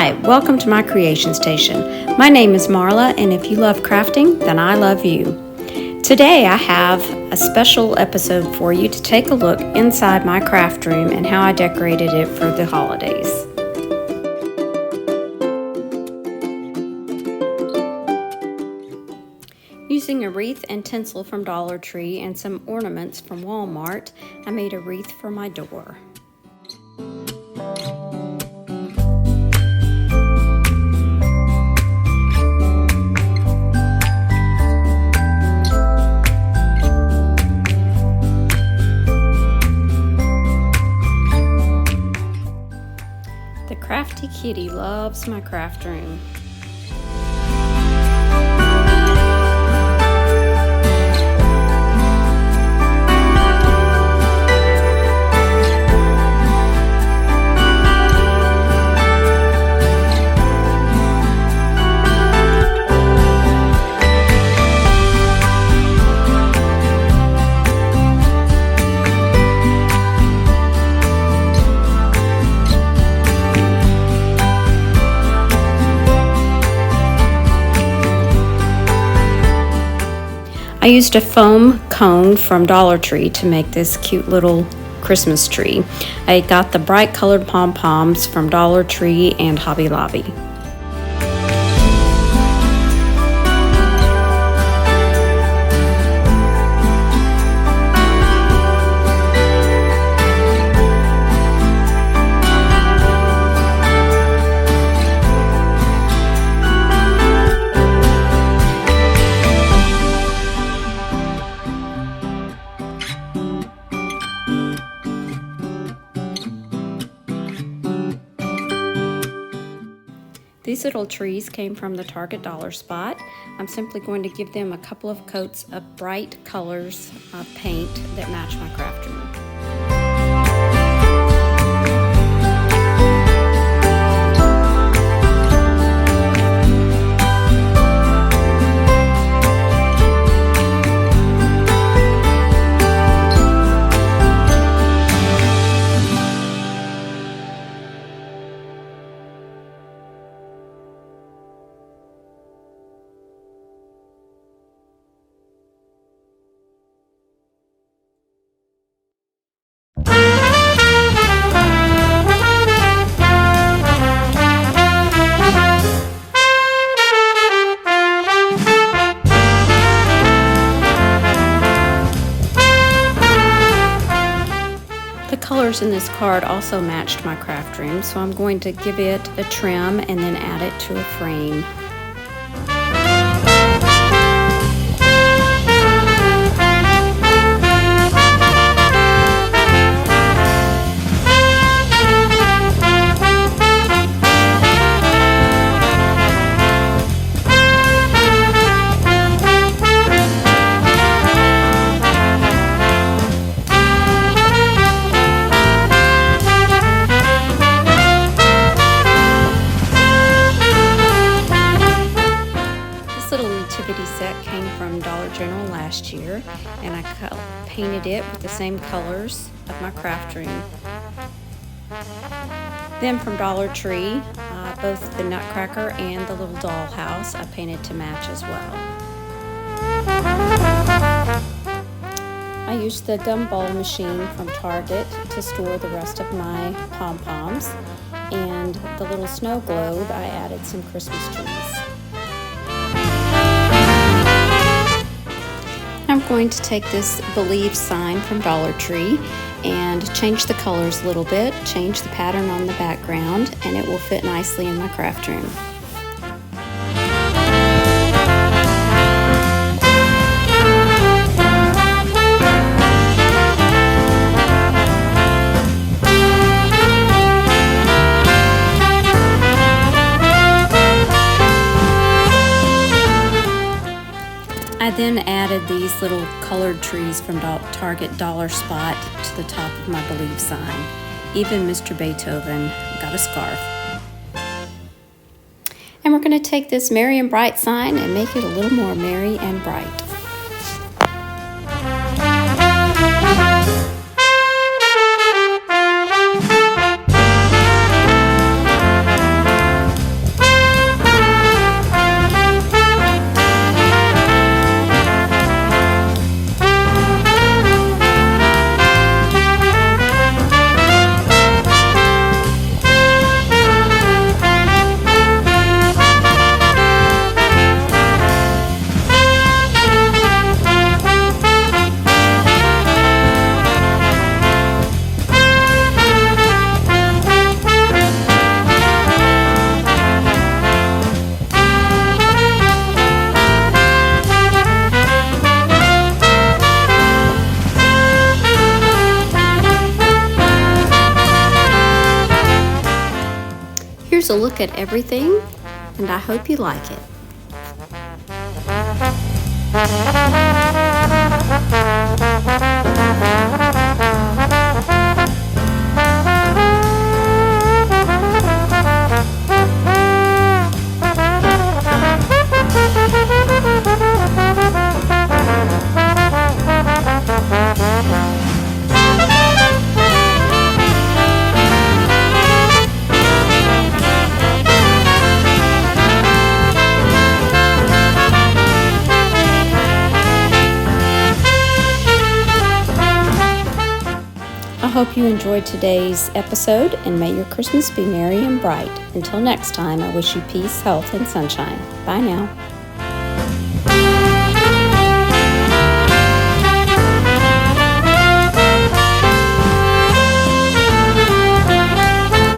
Hi, welcome to my creation station. My name is Marla, and if you love crafting, then I love you. Today I have a special episode for you to take a look inside my craft room and how I decorated it for the holidays. Using a wreath and tinsel from Dollar Tree and some ornaments from Walmart, I made a wreath for my door. The crafty kitty loves my craft room. I used a foam cone from Dollar Tree to make this cute little Christmas tree. I got the bright colored pom-poms from Dollar Tree and Hobby Lobby. These little trees came from the Target Dollar Spot. I'm simply going to give them a couple of coats of bright colors of paint that match my craft room. The colors in this card also matched my craft room, so I'm going to give it a trim and then add it to a frame. Nativity set came from Dollar General last year, and I painted it with the same colors of my craft room. Then from Dollar Tree, both the Nutcracker and the little dollhouse I painted to match as well. I used the gumball machine from Target to store the rest of my pom-poms, and the little snow globe I added some Christmas trees. I'm going to take this Believe sign from Dollar Tree and change the colors a little bit, change the pattern on the background, and it will fit nicely in my craft room. I then added these little colored trees from Target Dollar Spot to the top of my Believe sign. Even Mr. Beethoven got a scarf. And we're going to take this Merry and Bright sign and make it a little more merry and bright. here's a look at everything, and I hope you like it. I hope you enjoyed today's episode, and may your Christmas be merry and bright. Until next time, I wish you peace, health, and sunshine. Bye now.